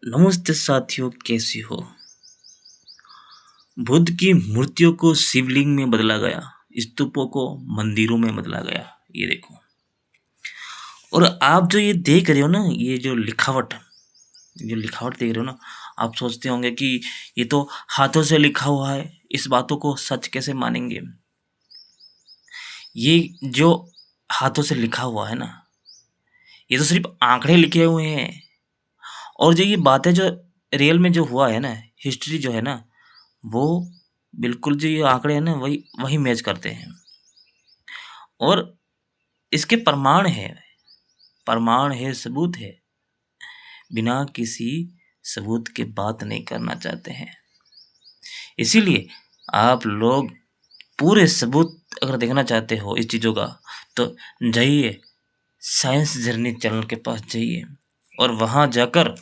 नमस्ते साथियों, कैसे हो। बुद्ध की मूर्तियों को शिवलिंग में बदला गया, स्तूपों को मंदिरों में बदला गया। ये देखो, और आप जो ये देख रहे हो ना, ये जो लिखावट देख रहे हो ना, आप सोचते होंगे कि ये तो हाथों से लिखा हुआ है, इस बातों को सच कैसे मानेंगे। ये जो हाथों से लिखा हुआ है ना, ये तो सिर्फ आंकड़े लिखे हुए हैं। और जो ये बातें जो रियल में जो हुआ है ना, हिस्ट्री जो है ना, वो बिल्कुल जो ये आंकड़े हैं ना, वही वही मैच करते हैं। और इसके प्रमाण है, सबूत है। बिना किसी सबूत के बात नहीं करना चाहते हैं। इसीलिए आप लोग पूरे सबूत अगर देखना चाहते हो इस चीज़ों का, तो जाइए साइंस जर्नी चैनल के पास जाइए और वहाँ जाकर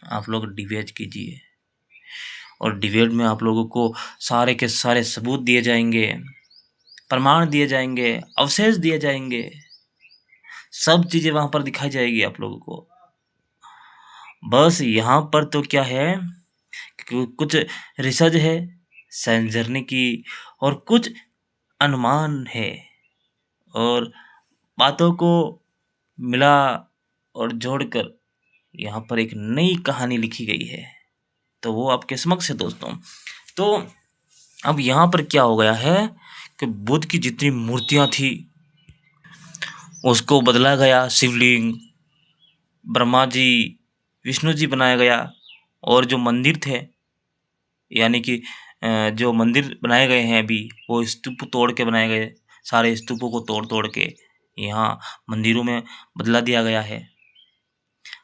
आप लोग डिबेट कीजिए। और डिबेट में आप लोगों को सारे के सारे सबूत दिए जाएंगे, प्रमाण दिए जाएंगे, अवशेष दिए जाएंगे, सब चीज़ें वहाँ पर दिखाई जाएगी आप लोगों को। बस यहाँ पर तो क्या है कि कुछ रिसर्च है साइंस जर्नी की, और कुछ अनुमान है, और बातों को मिला और जोड़कर यहाँ पर एक नई कहानी लिखी गई है। तो वो आपके समक्ष है दोस्तों। तो अब यहाँ पर क्या हो गया है कि बुद्ध की जितनी मूर्तियाँ थी उसको बदला गया, शिवलिंग, ब्रह्मा जी, विष्णु जी बनाया गया। और जो मंदिर थे, यानी कि जो मंदिर बनाए गए हैं अभी, वो स्तूप तोड़ के बनाए गए। सारे स्तूपों को तोड़ तोड़ के यहाँ मंदिरों में बदला दिया गया है।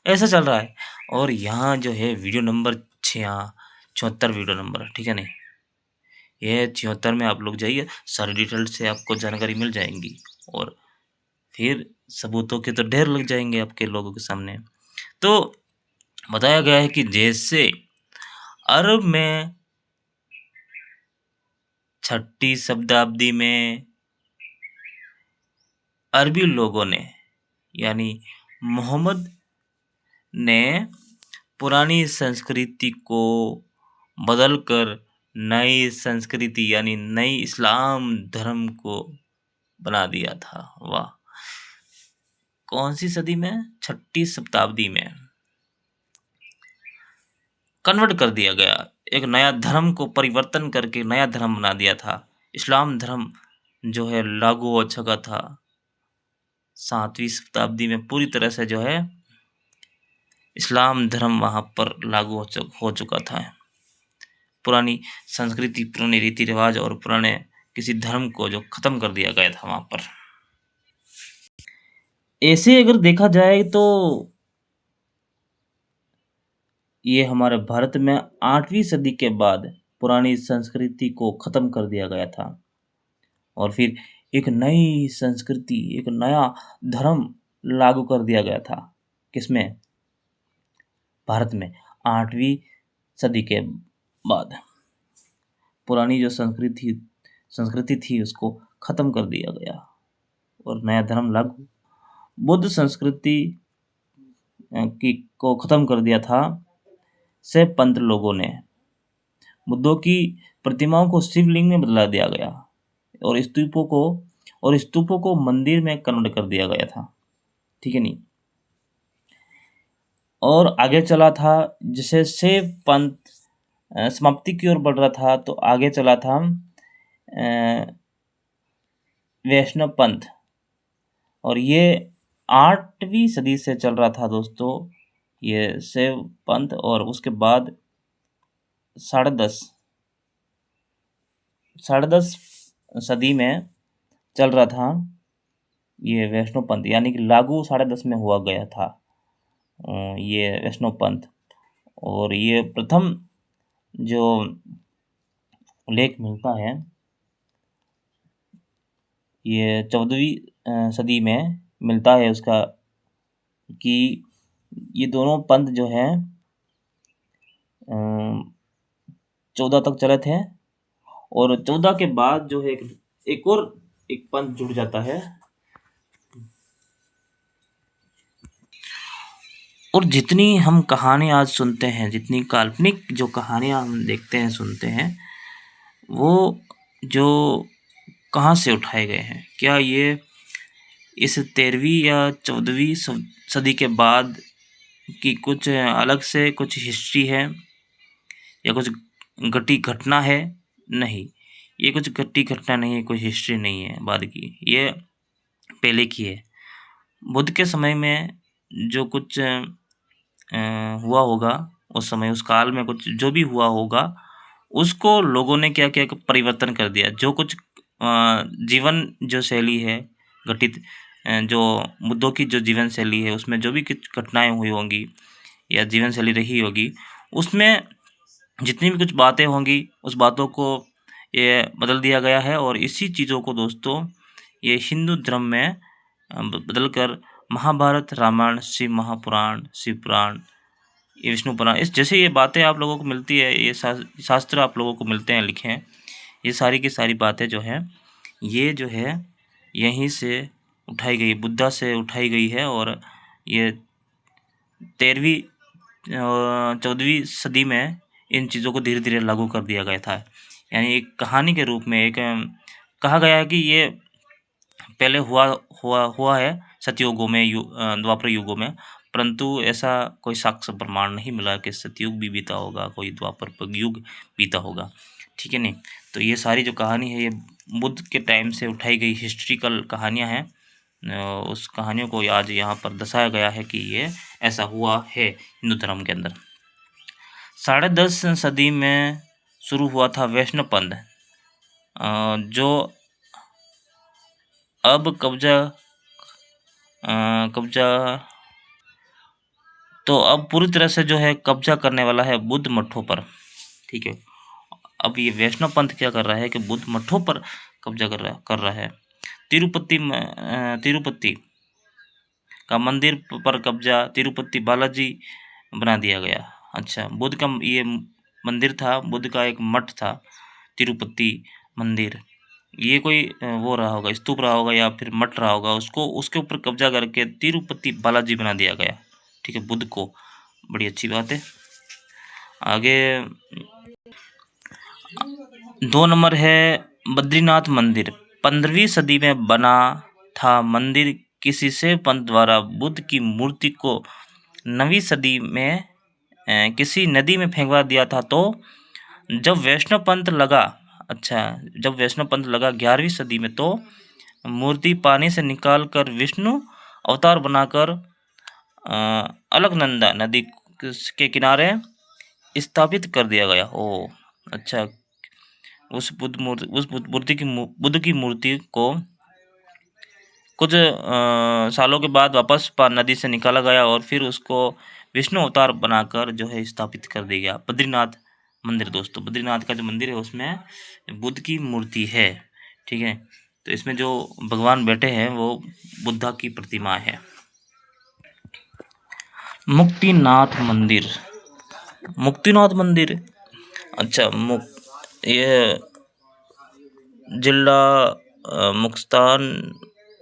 ऐसा चल रहा है। और यहाँ जो है वीडियो नंबर 74 वीडियो नंबर, ठीक है नहीं, ये 74 में आप लोग जाइए, सारी डिटेल से आपको जानकारी मिल जाएंगी। और फिर सबूतों के तो ढेर लग जाएंगे आपके लोगों के सामने। तो बताया गया है कि जैसे अरब में 6ठी शताब्दी में अरबी लोगों ने, यानी मोहम्मद ने पुरानी संस्कृति को बदलकर नई संस्कृति यानी नई इस्लाम धर्म को बना दिया था। वाह, कौन सी सदी में? 6ठी शताब्दी में कन्वर्ट कर दिया गया, एक नया धर्म को परिवर्तन करके नया धर्म बना दिया था। इस्लाम धर्म जो है लागू हो चुका था 7वीं शताब्दी में, पूरी तरह से जो है इस्लाम धर्म वहाँ पर लागू हो चुका था। पुरानी संस्कृति, पुराने रीति रिवाज और पुराने किसी धर्म को जो खत्म कर दिया गया था वहाँ पर। ऐसे अगर देखा जाए तो ये हमारे भारत में 8वीं सदी के बाद पुरानी संस्कृति को खत्म कर दिया गया था, और फिर एक नई संस्कृति, एक नया धर्म लागू कर दिया गया था। किसमें? भारत में 8वीं सदी के बाद पुरानी जो संस्कृति थी उसको खत्म कर दिया गया और नया धर्म लागू। बुद्ध संस्कृति की को खत्म कर दिया था से पंत लोगों ने। बुद्धों की प्रतिमाओं को शिवलिंग में बदला दिया गया और स्तूपों को मंदिर में कन्वर्ट कर दिया गया था, ठीक है नहीं। और आगे चला था, जैसे शैव पंथ समाप्ति की ओर बढ़ रहा था, तो आगे चला था वैष्णव पंथ, और ये 8वीं सदी से चल रहा था दोस्तों, ये शैव पंथ। और उसके बाद 10.5 सदी में चल रहा था ये वैष्णव पंथ, यानी कि लागू 10.5 में हुआ गया था ये वैष्णव पंथ। और ये प्रथम जो उल्लेख मिलता है ये 14वीं सदी में मिलता है उसका, कि ये दोनों पंथ जो है 14 तक चले थे, और 14 के बाद जो है एक पंथ जुड़ जाता है। और जितनी हम कहानी आज सुनते हैं, जितनी काल्पनिक जो कहानियाँ हम देखते हैं, सुनते हैं, वो जो कहाँ से उठाए गए हैं? क्या ये इस 13वीं या 14वीं सदी के बाद की कुछ अलग से कुछ हिस्ट्री है या कुछ घटी घटना है? नहीं, ये कुछ घटी घटना नहीं है, कोई हिस्ट्री नहीं है बाद की, ये पहले की है। बुद्ध के समय में जो कुछ हुआ होगा उस समय, उस काल में कुछ जो भी हुआ होगा, उसको लोगों ने क्या किया कि परिवर्तन कर दिया। जो कुछ जीवन जो शैली है घटित, जो बुद्धों की जो जीवन शैली है, उसमें जो भी कुछ घटनाएं हुई होंगी या जीवन शैली रही होगी, उसमें जितनी भी कुछ बातें होंगी, उस बातों को ये बदल दिया गया है। और इसी चीज़ों को दोस्तों ये हिंदू धर्म में बदल कर महाभारत, रामायण, शिव महापुराण, शिव पुराण, ये विष्णु पुराण, इस जैसे ये बातें आप लोगों को मिलती है, ये शास्त्र आप लोगों को मिलते हैं लिखे हैं, ये सारी की सारी बातें जो हैं, ये जो है यहीं से उठाई गई, बुद्धा से उठाई गई है। और ये 13वीं 14वीं सदी में इन चीज़ों को धीरे धीरे लागू कर दिया गया था। यानी एक कहानी के रूप में एक कहा गया है कि ये पहले हुआ है सतयुगों में, द्वापर युगों में, परंतु ऐसा कोई साक्ष्य प्रमाण नहीं मिला कि सतयुग भी बीता होगा, कोई द्वापर युग बीता होगा। ठीक है नहीं? तो ये सारी जो कहानी है, ये बुद्ध के टाइम से उठाई गई हिस्ट्रिकल कहानियाँ हैं। उस कहानियों को आज यहाँ पर दर्शाया गया है कि ये ऐसा हुआ है हिंदू धर्म के अंदर। 10.5 सदी में शुरू हुआ था वैष्णव पंथ, जो अब कब्जा तो अब पूरी तरह से जो है कब्जा करने वाला है बुद्ध मठों पर। ठीक है, अब ये वैष्णव पंथ क्या कर रहा है कि बुद्ध मठों पर कब्जा कर रहा है। तिरुपति का मंदिर पर कब्जा, तिरुपति बालाजी बना दिया गया। अच्छा, बुद्ध का ये मंदिर था, बुद्ध का एक मठ था तिरुपति मंदिर, ये कोई वो रहा होगा, स्तूप रहा होगा या फिर मठ रहा होगा, उसको उसके ऊपर कब्जा करके तिरुपति बालाजी बना दिया गया। ठीक है, बुद्ध को, बड़ी अच्छी बात है। आगे 2 नंबर है बद्रीनाथ मंदिर, 15वीं सदी में बना था मंदिर। किसी से पंत द्वारा बुद्ध की मूर्ति को 9वीं सदी में किसी नदी में फेंकवा दिया था। तो जब वैष्णव पंथ लगा, जब वैष्णव पंथ लगा 11वीं सदी में, तो मूर्ति पानी से निकालकर विष्णु अवतार बनाकर अलकनंदा नदी के किनारे स्थापित कर दिया गया। ओ अच्छा, उस बुद्ध की मूर्ति को कुछ सालों के बाद वापस नदी से निकाला गया और फिर उसको विष्णु अवतार बनाकर जो है स्थापित कर दिया गया। बद्रीनाथ मंदिर दोस्तों, बद्रीनाथ का जो मंदिर है उसमें बुद्ध की मूर्ति है। ठीक है, तो इसमें जो भगवान बैठे हैं वो बुद्धा की प्रतिमा है। मुक्तिनाथ मंदिर, मुक्तिनाथ मंदिर, अच्छा, ये जिला मुक्तान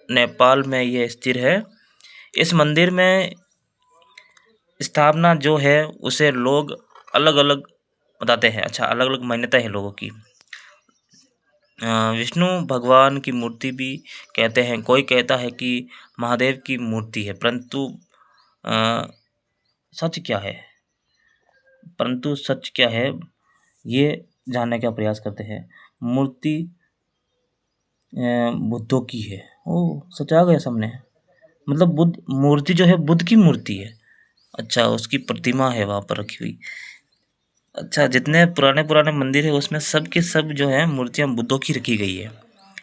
नेपाल में ये स्थिर है। इस मंदिर में स्थापना जो है उसे लोग अलग अलग बताते हैं। अच्छा, अलग अलग मान्यता है लोगों की। विष्णु भगवान की मूर्ति भी कहते हैं, कोई कहता है कि महादेव की मूर्ति है, परंतु सच क्या है ये जानने का प्रयास करते हैं। मूर्ति बुद्धों की है। ओ, सच आ गया सामने, मतलब बुद्ध मूर्ति जो है बुद्ध की मूर्ति है। अच्छा, उसकी प्रतिमा है वहाँ पर रखी हुई। अच्छा, जितने पुराने मंदिर है उसमें सब के सब जो है मूर्तियाँ बुद्धों की रखी गई है,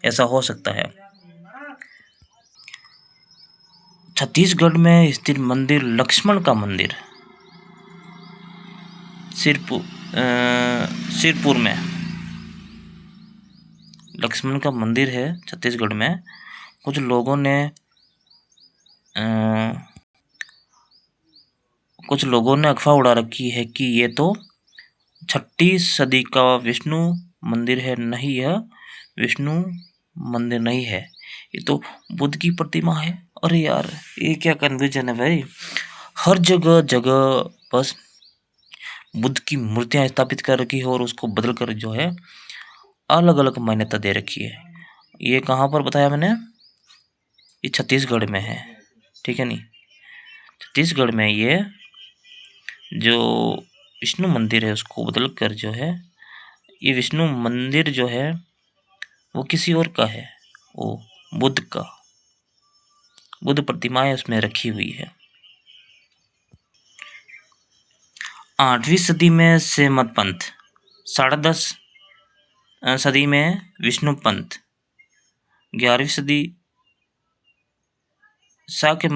ऐसा हो सकता है। छत्तीसगढ़ में स्थित मंदिर लक्ष्मण का मंदिर, सिरपुर में लक्ष्मण का मंदिर है छत्तीसगढ़ में। कुछ लोगों ने अफवाह उड़ा रखी है कि ये तो 6ठी सदी का विष्णु मंदिर है। नहीं, यह विष्णु मंदिर नहीं है, ये तो बुद्ध की प्रतिमा है। अरे यार, ये क्या कन्फ्यूजन है भाई। हर जगह जगह बस बुद्ध की मूर्तियां स्थापित कर रखी है और उसको बदल कर जो है अलग अलग मान्यता दे रखी है। ये कहाँ पर बताया मैंने? ये छत्तीसगढ़ में है, ठीक है नहीं। छत्तीसगढ़ में ये जो विष्णु मंदिर है उसको बदल कर जो है, ये विष्णु मंदिर जो है वो किसी और का है, वो बुद्ध का, बुद्ध प्रतिमाएं उसमें रखी हुई है। 8वीं सदी में सेमत पंथ, 10.5 सदी में विष्णु पंथ, 11वीं सदी साख्य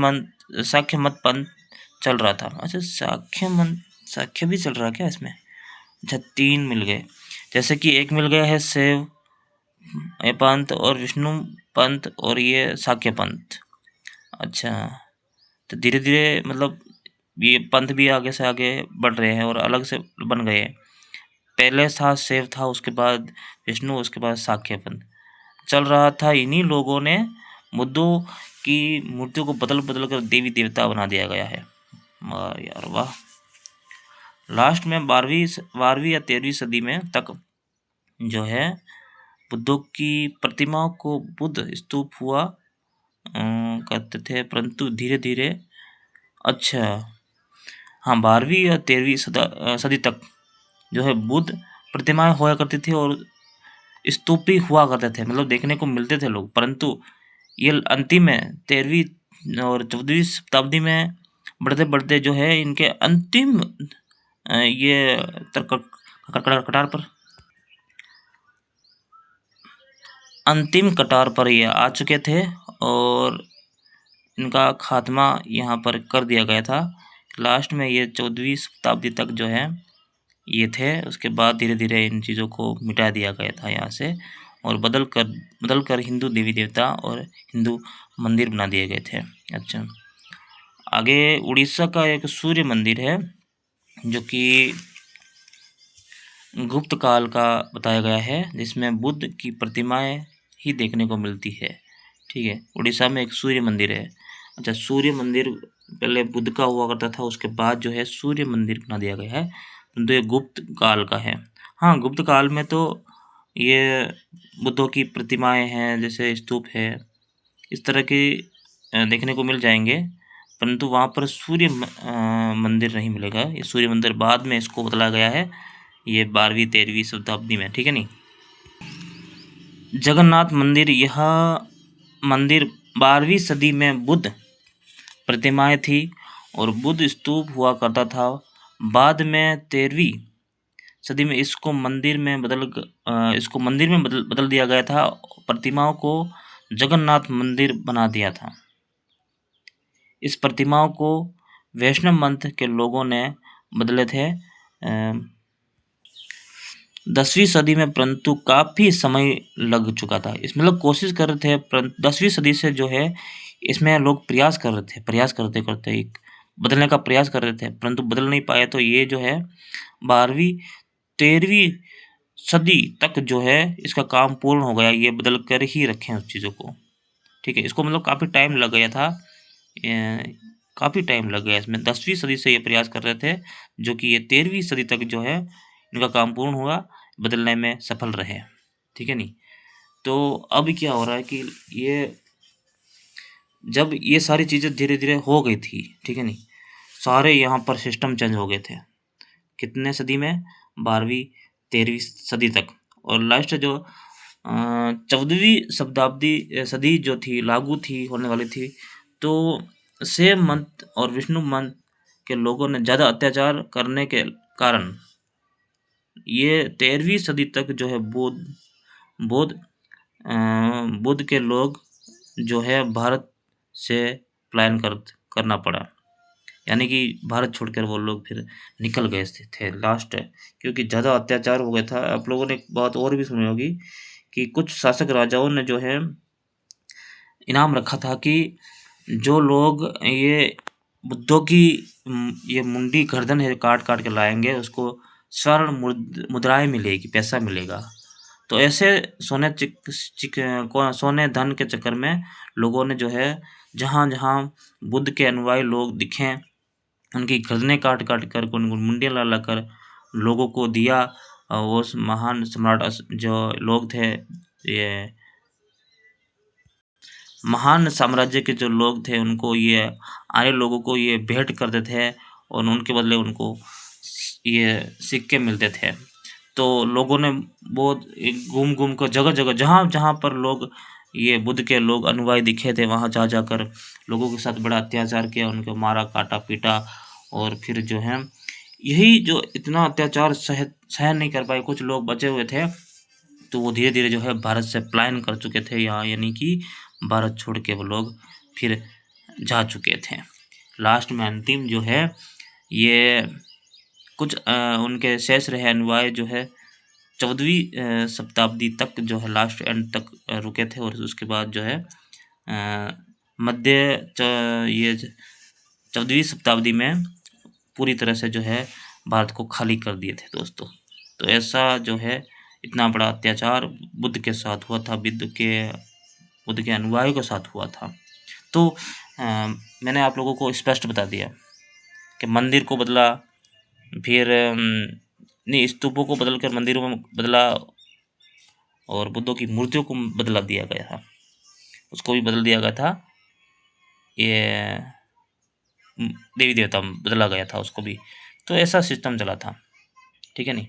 मत पंथ चल रहा था। अच्छा, साख्य भी चल रहा क्या इसमें? अच्छा, 3 मिल गए। जैसे कि एक मिल गया है शैव पंथ और विष्णु पंथ और ये साख्य पंथ। अच्छा, तो धीरे धीरे मतलब ये पंथ भी आगे से आगे बढ़ रहे हैं और अलग से बन गए। पहले था शैव था, उसके बाद विष्णु, उसके बाद साख्य पंथ चल रहा था। इन्हीं लोगों ने बुद्धों की मूर्तियों को बदल बदल कर देवी देवता बना दिया गया है। वाह यार वाह। लास्ट में 12वीं या 13वीं सदी में तक जो है बुद्धों की प्रतिमाओं को बुद्ध स्तूप हुआ करते थे, परंतु धीरे धीरे, अच्छा हाँ, 12वीं या 13वीं सदी तक जो है बुद्ध प्रतिमाएं हुआ करती थी और स्तूप भी हुआ करते थे, मतलब देखने को मिलते थे लोग। परंतु ये अंतिम में 13वीं और 14वीं शताब्दी में बढ़ते बढ़ते जो है इनके अंतिम ये कटार पर, अंतिम कटार पर ये आ चुके थे और इनका खात्मा यहाँ पर कर दिया गया था। लास्ट में ये 14वीं शताब्दी तक जो है ये थे, उसके बाद धीरे धीरे इन चीज़ों को मिटा दिया गया था यहाँ से और बदल कर हिंदू देवी देवता और हिंदू मंदिर बना दिए गए थे। अच्छा, आगे उड़ीसा का एक सूर्य मंदिर है जो कि गुप्त काल का बताया गया है, जिसमें बुद्ध की प्रतिमाएं ही देखने को मिलती है। ठीक है, उड़ीसा में एक सूर्य मंदिर है। अच्छा, सूर्य मंदिर पहले बुद्ध का हुआ करता था, उसके बाद जो है सूर्य मंदिर बना दिया गया है, परंतु ये गुप्त काल का है। हाँ, गुप्त काल में तो ये बुद्धों की प्रतिमाएं हैं, जैसे स्तूप है, इस तरह के देखने को मिल जाएंगे, परंतु वहाँ पर सूर्य मंदिर नहीं मिलेगा। ये सूर्य मंदिर बाद में इसको बदला गया है, ये 12वीं 13वीं शताब्दी में, ठीक है नहीं। जगन्नाथ मंदिर, यह मंदिर 12वीं सदी में बुद्ध प्रतिमाएं थी और बुद्ध स्तूप हुआ करता था। बाद में 13वीं सदी में इसको मंदिर में बदल दिया गया था, प्रतिमाओं को जगन्नाथ मंदिर बना दिया था। इस प्रतिमाओं को वैष्णव पंथ के लोगों ने बदले थे 10वीं सदी में, परंतु काफ़ी समय लग चुका था। इस मतलब कोशिश कर रहे थे, परंतु 10वीं सदी से जो है इसमें लोग प्रयास करते करते एक बदलने का प्रयास कर रहे थे, परंतु बदल नहीं पाए। तो ये जो है 12वीं 13वीं सदी तक जो है इसका काम पूर्ण हो गया, ये बदल कर ही रखे हैं उस चीज़ों को। ठीक है, इसको मतलब काफ़ी टाइम लग गया था, काफ़ी टाइम लग गया इसमें। 10वीं सदी से ये प्रयास कर रहे थे, जो कि ये 13वीं सदी तक जो है इनका काम पूर्ण हुआ, बदलने में सफल रहे। ठीक है नहीं। तो अब क्या हो रहा है कि ये जब ये सारी चीज़ें धीरे धीरे हो गई थी, ठीक है नहीं, सारे यहाँ पर सिस्टम चेंज हो गए थे। कितने सदी में? 12वीं 13वीं सदी तक। और लास्ट जो 14वीं सदी जो थी लागू थी, होने वाली थी, तो शैव मत और विष्णु मत के लोगों ने ज़्यादा अत्याचार करने के कारण ये 13वीं सदी तक जो है बुद्ध के लोग जो है भारत से पलायन करना पड़ा, यानी कि भारत छोड़कर वो लोग फिर निकल गए थे लास्ट, क्योंकि ज़्यादा अत्याचार हो गया था। आप लोगों ने एक बात और भी सुनी होगी कि कुछ शासक राजाओं ने जो है इनाम रखा था कि जो लोग ये बुद्धों की ये मुंडी गर्दन है काट काट के लाएंगे, उसको स्वर्ण मुद्राएं मिलेगी, पैसा मिलेगा। तो ऐसे सोने धन के चक्कर में लोगों ने जो है जहाँ जहाँ बुद्ध के अनुयायी लोग दिखें उनकी गर्दनें काट-काट कर, उनको मुंडियाँ ला-ला कर लोगों को दिया। उस महान सम्राट जो लोग थे, ये महान साम्राज्य के जो लोग थे, उनको ये आए लोगों को ये भेंट करते थे और उनके बदले उनको ये सिक्के मिलते थे। तो लोगों ने बहुत घूम-घूम कर जगह-जगह जहाँ-जहाँ पर लोग ये बुद्ध के लोग अनुयायी दिखे थे, वहाँ जा-जाकर लोगों के साथ बड़ा अत्याचार किया, उनको मारा, काटा, पीटा और फिर जो है यही जो इतना अत्याचार सहन नहीं कर पाए कुछ लोग बचे हुए थे, तो वो धीरे-धीरे जो है भारत से पलायन कर चुके थे यहाँ, यानी कि भारत छोड़ के वो लोग फिर जा चुके थे। लास्ट में अंतिम जो है ये कुछ उनके शेष रहे अनुयायी जो है 14वीं शताब्दी तक जो है लास्ट एंड तक रुके थे और उसके बाद जो है मध्य ये 14वीं शताब्दी में पूरी तरह से जो है भारत को खाली कर दिए थे दोस्तों। तो ऐसा जो है इतना बड़ा अत्याचार बुद्ध के साथ हुआ था, बुद्ध के अनुयायियों के साथ हुआ था। तो मैंने आप लोगों को स्पष्ट बता दिया कि मंदिर को बदला, फिर नहीं स्तूपों को बदलकर मंदिरों में बदला और बुद्धों की मूर्तियों को बदला दिया गया था, उसको भी बदल दिया गया था। ये देवी देवता बदला गया था उसको भी। तो ऐसा सिस्टम चला था, ठीक है नहीं।